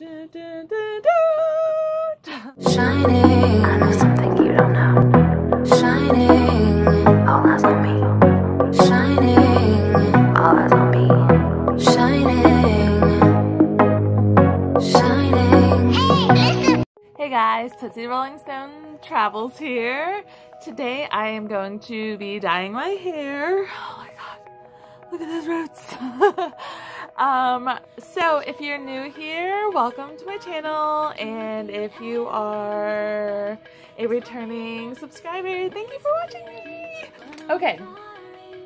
Shining, I know something you don't know. Shining, all eyes on me. Shining, all eyes on me. Shining, shining. Hey, listen. Hey guys, Tootsie-rollingstone travels here. Today I am going to be dyeing my hair. Oh my god, look at those roots. So if you're new here, welcome to my channel, and if you are a returning subscriber, thank you for watching me. Okay,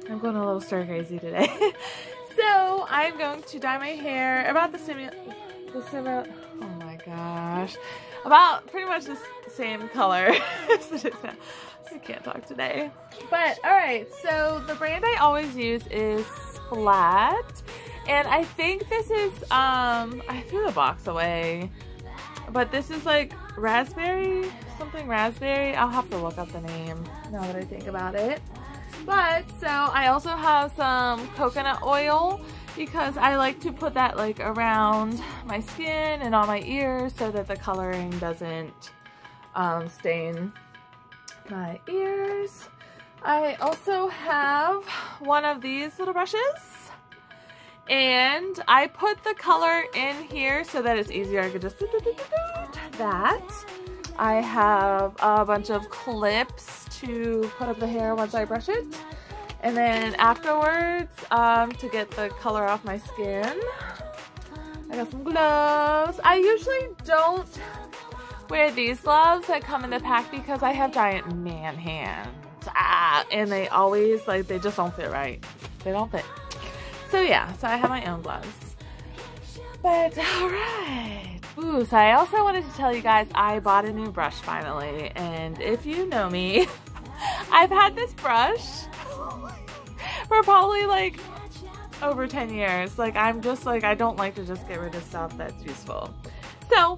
I'm going a little stir crazy today. So I'm going to dye my hair about oh my gosh, about pretty much the same color as it is now. I can't talk today. But alright, so the brand I always use is Splat. And I think this is, I threw the box away, but this is like raspberry, something raspberry. I'll have to look up the name now that I think about it. But, so I also have some coconut oil because I like to put that like around my skin and on my ears so that the coloring doesn't stain my ears. I also have one of these little brushes. And I put the color in here so that it's easier. I could just do that. I have a bunch of clips to put up the hair once I brush it. And then afterwards, to get the color off my skin, I got some gloves. I usually don't wear these gloves that come in the pack because I have giant man hands. And they always, like, they just don't fit right. They don't fit. So yeah, so I have my own gloves. But alright. Ooh, so I also wanted to tell you guys I bought a new brush finally. And if you know me, I've had this brush for probably like over 10 years. Like I'm just like, I don't like to just get rid of stuff that's useful. So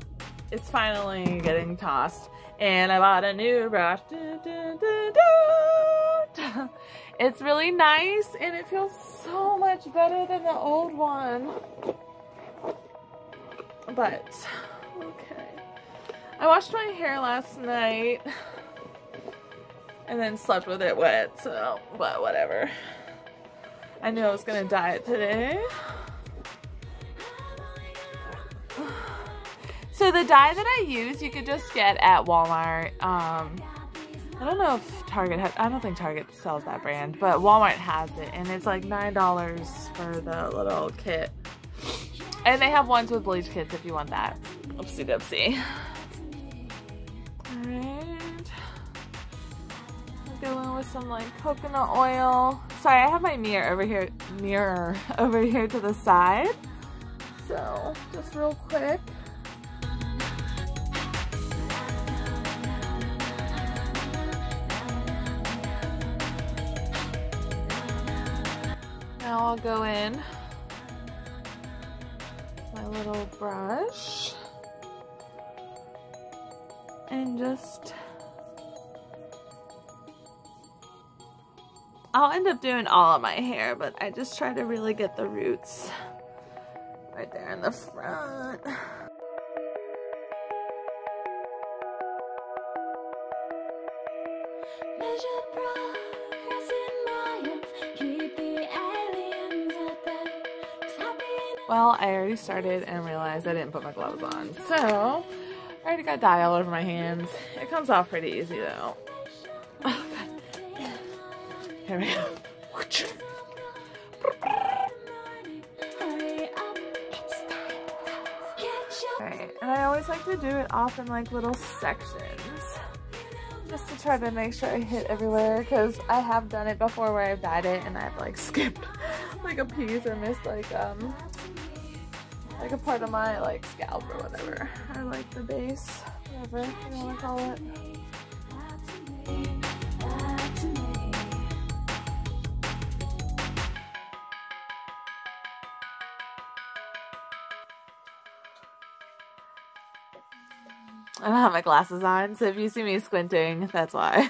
it's finally getting tossed. And I bought a new brush. It's really nice and it feels so much better than the old one. But, okay. I washed my hair last night and then slept with it wet, so, but whatever. I knew I was gonna dye it today. So the dye that I use, you could just get at Walmart. I don't know if Target has, I don't think Target sells that brand, but Walmart has it, and it's like $9 for the little kit. And they have ones with bleach kits if you want that. Oopsie doopsie. Alright. Go in with some like coconut oil. Sorry, I have my mirror over here to the side. So, just real quick. Now I'll go in my little brush and just, I'll end up doing all of my hair, but I just try to really get the roots right there in the front. Well, I already started and realized I didn't put my gloves on. So, I already got dye all over my hands. It comes off pretty easy though. Oh, God. Here we go. Alright, and I always like to do it off in like little sections. Just to try to make sure I hit everywhere, because I have done it before where I've dyed it and I've like skipped like a piece or missed like a part of my like scalp or whatever, or like the base, whatever you want to call it. I don't have my glasses on, so if you see me squinting, that's why.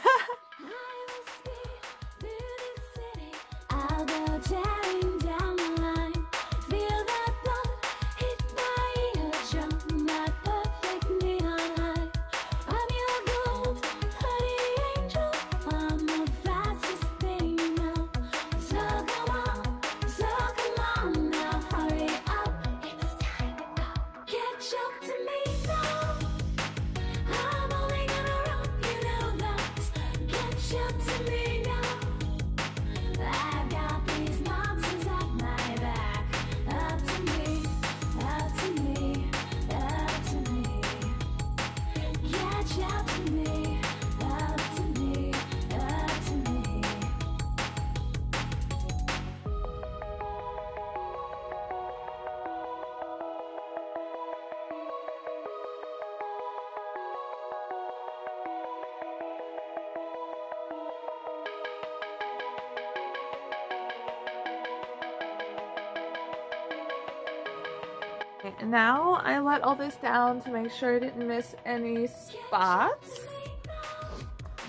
and now I let all this down to make sure I didn't miss any spots.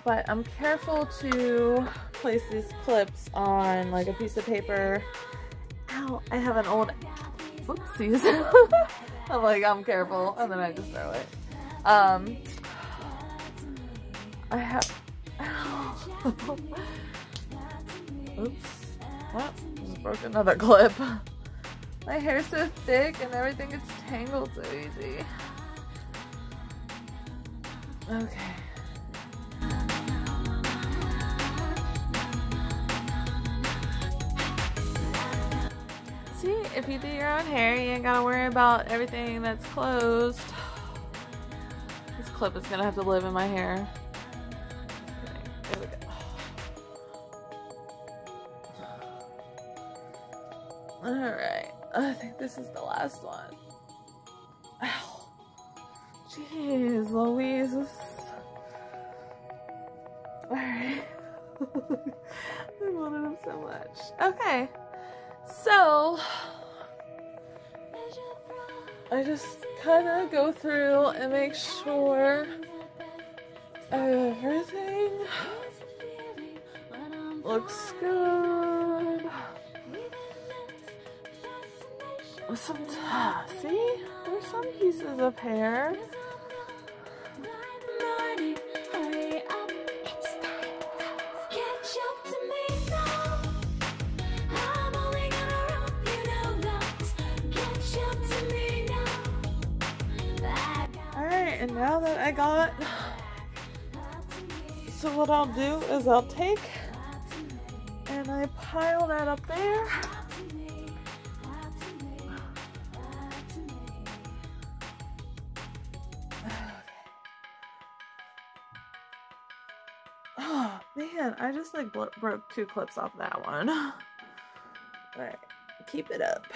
But I'm careful to place these clips on like a piece of paper. Ow, I have an old, whoopsies. I'm like, I'm careful, and then I just throw it. I have, oops, oh, just broke another clip. My hair's so thick and everything gets tangled so easy. Okay. See, if you do your own hair, you ain't gotta worry about everything that's closed. This clip is gonna have to live in my hair. There we go. Alright, I think this is the last one. Ow. Jeez Louise. Alright. I wanted him so much. Okay. So, I just kind of go through and make sure everything looks good. With some, see, there's some pieces of hair. And now that I got, so what I'll do is I'll take and I pile that up there. Oh man, I just like broke 2 clips off that one. Alright, keep it up.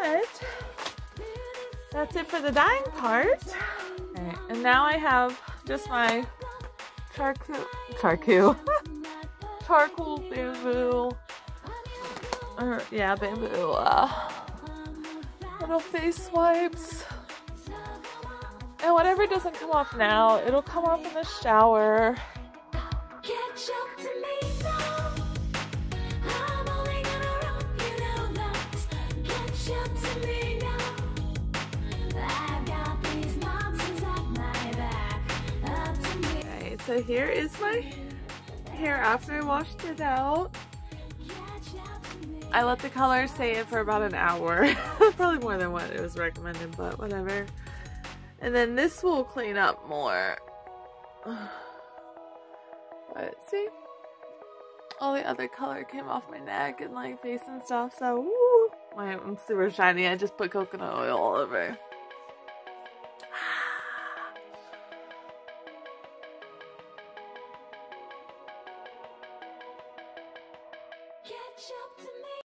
But that's it for the dyeing part. Okay, and now I have just my charcoal bamboo, or yeah, bamboo little face wipes. And whatever doesn't come off now, it'll come off in the shower. So here is my hair after I washed it out. I let the color stay in for about an hour. Probably more than what it was recommended, but whatever. And then this will clean up more. But see? All the other color came off my neck and like face and stuff, so woo! I'm super shiny. I just put coconut oil all over. Catch up to